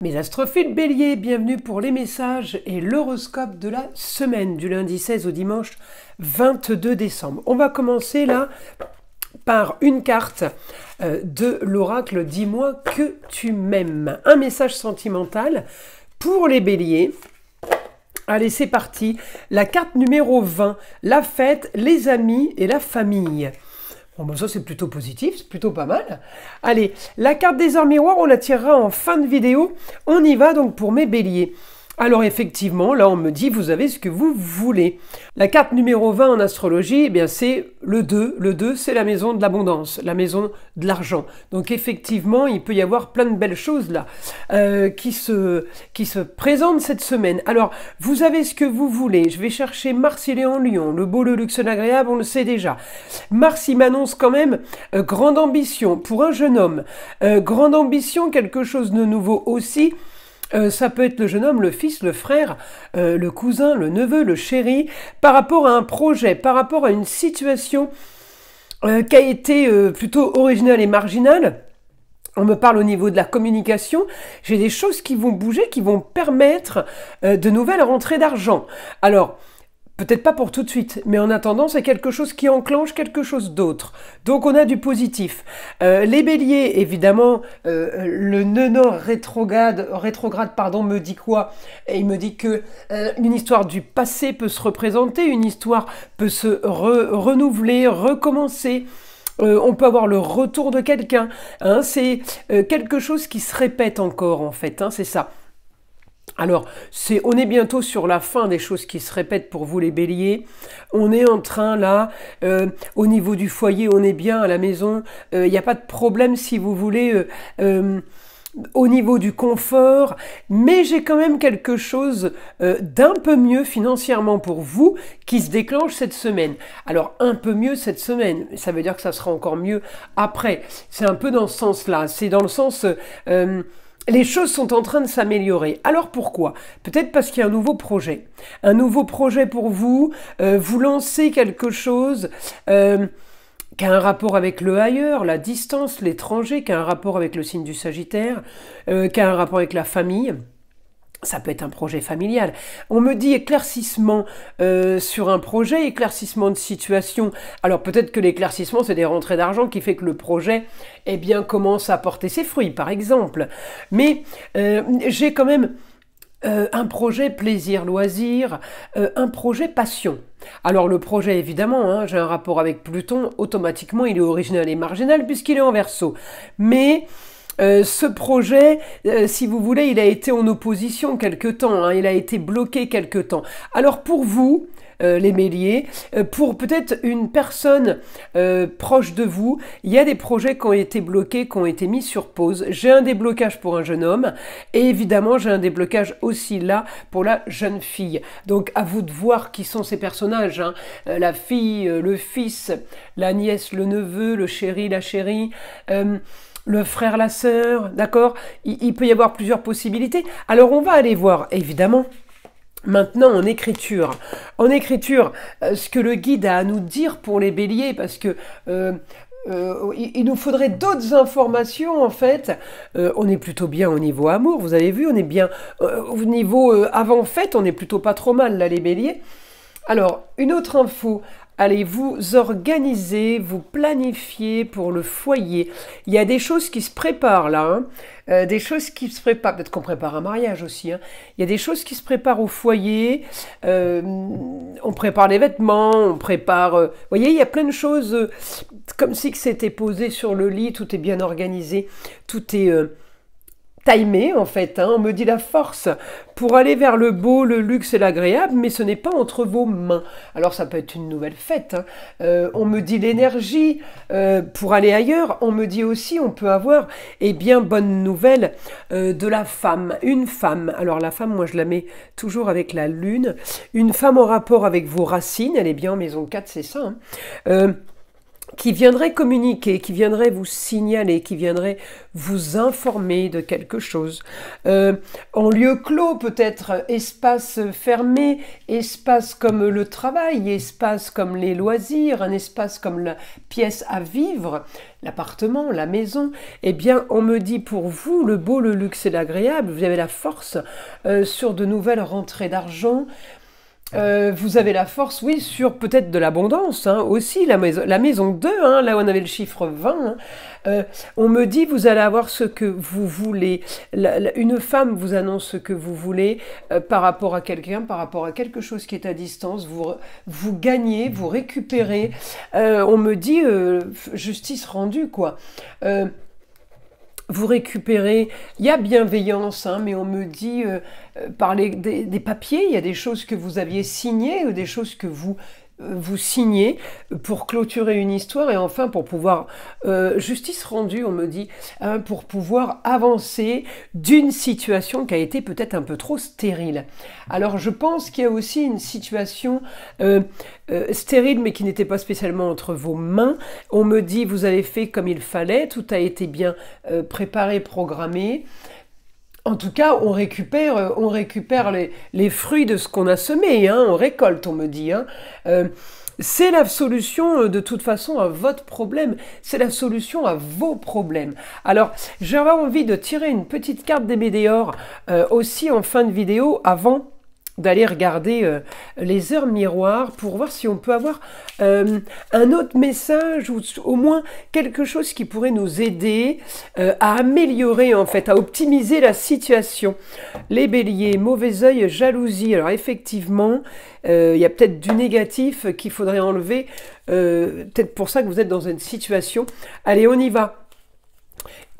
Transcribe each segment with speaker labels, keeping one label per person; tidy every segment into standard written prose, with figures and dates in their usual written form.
Speaker 1: Mes astrophiles béliers, bienvenue pour les messages et l'horoscope de la semaine du lundi 16 au dimanche 22 décembre. On va commencer là par une carte de l'oracle Dis-moi que tu m'aimes. Un message sentimental pour les béliers. Allez, c'est parti. La carte numéro 20, la fête, les amis et la famille. Bon, ben ça c'est plutôt positif, c'est plutôt pas mal. Allez, la carte des heures miroirs, on la tirera en fin de vidéo. On y va donc pour mes béliers. Alors effectivement, là on me dit, vous avez ce que vous voulez. La carte numéro 20 en astrologie, eh bien c'est le 2. Le 2, c'est la maison de l'abondance, la maison de l'argent. Donc effectivement, il peut y avoir plein de belles choses là qui se présentent cette semaine. Alors, vous avez ce que vous voulez. Je vais chercher Mars, il est en Lion. Le beau, le luxe, l'agréable, on le sait déjà. Mars, il m'annonce quand même grande ambition pour un jeune homme. Grande ambition, quelque chose de nouveau aussi. Ça peut être le jeune homme, le fils, le frère, le cousin, le neveu, le chéri, par rapport à un projet, par rapport à une situation qui a été plutôt originale et marginale. On me parle au niveau de la communication, j'ai des choses qui vont bouger, qui vont permettre de nouvelles rentrées d'argent. Alors, peut-être pas pour tout de suite, mais en attendant, c'est quelque chose qui enclenche quelque chose d'autre. Donc on a du positif. Les béliers, évidemment, le nœud nord rétrograde me dit quoi? Et il me dit que une histoire du passé peut se représenter, une histoire peut se renouveler, recommencer. On peut avoir le retour de quelqu'un. Hein, c'est quelque chose qui se répète encore, en fait. Hein, c'est ça. Alors, on est bientôt sur la fin des choses qui se répètent pour vous les béliers. On est en train là, au niveau du foyer, on est bien à la maison. Il n'y a pas de problème si vous voulez au niveau du confort. Mais j'ai quand même quelque chose d'un peu mieux financièrement pour vous qui se déclenche cette semaine. Alors, un peu mieux cette semaine, ça veut dire que ça sera encore mieux après. C'est un peu dans ce sens-là. C'est dans le sens... les choses sont en train de s'améliorer. Alors pourquoi? Peut-être parce qu'il y a un nouveau projet. Un nouveau projet pour vous. Vous lancez quelque chose qui a un rapport avec le ailleurs, la distance, l'étranger, qui a un rapport avec le signe du Sagittaire, qui a un rapport avec la famille. Ça peut être un projet familial. On me dit éclaircissement sur un projet, éclaircissement de situation. Alors peut-être que l'éclaircissement, c'est des rentrées d'argent qui fait que le projet, eh bien, commence à porter ses fruits, par exemple. Mais j'ai quand même un projet plaisir, loisir, un projet passion. Alors le projet, évidemment, hein, j'ai un rapport avec Pluton, automatiquement, il est original et marginal puisqu'il est en Verseau. Mais... ce projet, si vous voulez, il a été en opposition quelque temps, hein, il a été bloqué quelque temps. Alors pour vous, les béliers, pour peut-être une personne proche de vous, il y a des projets qui ont été bloqués, qui ont été mis sur pause. J'ai un déblocage pour un jeune homme et évidemment j'ai un déblocage aussi là pour la jeune fille. Donc à vous de voir qui sont ces personnages, hein. La fille, le fils, la nièce, le neveu, le chéri, la chérie... le frère, la sœur, d'accord? Il peut y avoir plusieurs possibilités. Alors on va aller voir, évidemment, maintenant en écriture. En écriture, ce que le guide a à nous dire pour les béliers, parce que... il nous faudrait d'autres informations en fait. On est plutôt bien au niveau amour, vous avez vu, on est bien au niveau avant fête, on est plutôt pas trop mal là les béliers. Alors, une autre info, allez vous organiser, vous planifier pour le foyer. Il y a des choses qui se préparent là, hein. Des choses qui se préparent, peut-être qu'on prépare un mariage aussi, hein. Il y a des choses qui se préparent au foyer, on prépare les vêtements, on prépare... vous voyez, il y a plein de choses, comme si que c'était posé sur le lit, tout est bien organisé, tout est... timé en fait, hein, on me dit la force pour aller vers le beau, le luxe et l'agréable, mais ce n'est pas entre vos mains. Alors ça peut être une nouvelle fête, hein. On me dit l'énergie pour aller ailleurs, on me dit aussi on peut avoir, eh bien bonne nouvelle de la femme, une femme. Alors la femme, moi je la mets toujours avec la lune, une femme en rapport avec vos racines, elle est bien en maison 4, c'est ça, hein. qui viendrait communiquer, qui viendrait vous signaler, qui viendrait vous informer de quelque chose. En lieu clos, peut-être espace fermé, espace comme le travail, espace comme les loisirs, un espace comme la pièce à vivre, l'appartement, la maison. Eh bien, on me dit pour vous, le beau, le luxe et l'agréable, vous avez la force sur de nouvelles rentrées d'argent. Vous avez la force, oui, sur peut-être de l'abondance, hein, aussi, la maison 2, hein, là où on avait le chiffre 20. Hein. On me dit, vous allez avoir ce que vous voulez. Une femme vous annonce ce que vous voulez par rapport à quelqu'un, par rapport à quelque chose qui est à distance. Vous gagnez, vous récupérez. On me dit, justice rendue, quoi. Vous récupérez, il y a bienveillance, hein, mais on me dit, par des papiers, il y a des choses que vous aviez signées, ou des choses que vous signez pour clôturer une histoire, et enfin pour pouvoir, justice rendue, on me dit, hein, pour pouvoir avancer d'une situation qui a été peut-être un peu trop stérile. Alors je pense qu'il y a aussi une situation stérile, mais qui n'était pas spécialement entre vos mains. On me dit, vous avez fait comme il fallait, tout a été bien préparé, programmé. En tout cas, on récupère les fruits de ce qu'on a semé, hein, on récolte, on me dit. Hein. C'est la solution, de toute façon, à votre problème. C'est la solution à vos problèmes. Alors, j'avais envie de tirer une petite carte des Météores aussi en fin de vidéo, avant d'aller regarder les heures miroirs pour voir si on peut avoir un autre message ou au moins quelque chose qui pourrait nous aider à améliorer, en fait, à optimiser la situation. Les béliers, mauvais œil, jalousie. Alors effectivement, il y a peut-être du négatif qu'il faudrait enlever. Peut-être pour ça que vous êtes dans une situation. Allez, on y va.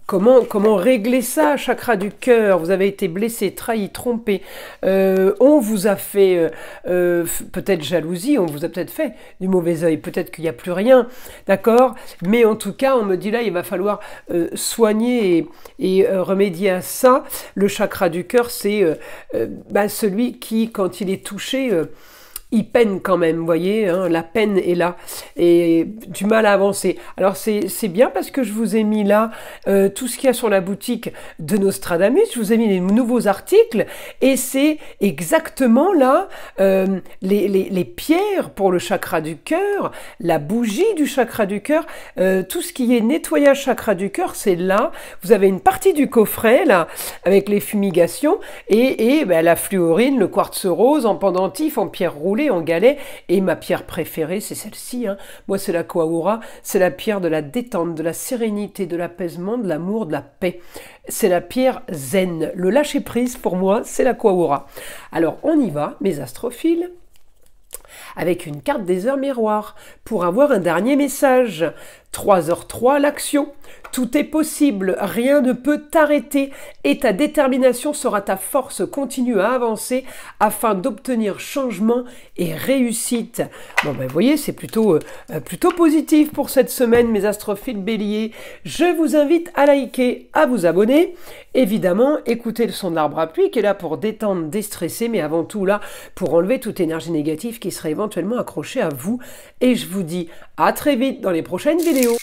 Speaker 1: Comment régler ça, chakra du cœur? Vous avez été blessé, trahi, trompé. On vous a fait peut-être jalousie, on vous a peut-être fait du mauvais œil. Peut-être qu'il n'y a plus rien, d'accord? Mais en tout cas, on me dit là, il va falloir soigner et remédier à ça. Le chakra du cœur, c'est celui qui, quand il est touché... il peine quand même, vous voyez, hein, la peine est là, et du mal à avancer. Alors c'est bien parce que je vous ai mis là tout ce qu'il y a sur la boutique de Nostradamus, je vous ai mis les nouveaux articles, et c'est exactement là les pierres pour le chakra du cœur, la bougie du chakra du cœur, tout ce qui est nettoyage chakra du cœur, c'est là. Vous avez une partie du coffret, là, avec les fumigations, et la fluorine, le quartz rose, en pendentif, en pierre roulée, en galet, et ma pierre préférée, c'est celle-ci. Hein. Moi, c'est la Koaura, c'est la pierre de la détente, de la sérénité, de l'apaisement, de l'amour, de la paix. C'est la pierre zen. Le lâcher-prise, pour moi, c'est la Koaura. Alors, on y va, mes astrophiles, avec une carte des heures miroirs, pour avoir un dernier message. 3h03, l'action. Tout est possible, rien ne peut t'arrêter et ta détermination sera ta force. Continue à avancer afin d'obtenir changement et réussite. Bon ben vous voyez, c'est plutôt positif pour cette semaine, mes astrophiles béliers. Je vous invite à liker, à vous abonner. Évidemment, écoutez le son de l'arbre à pluie qui est là pour détendre, déstresser, mais avant tout là pour enlever toute énergie négative qui serait éventuellement accrochée à vous. Et je vous dis à très vite dans les prochaines vidéos.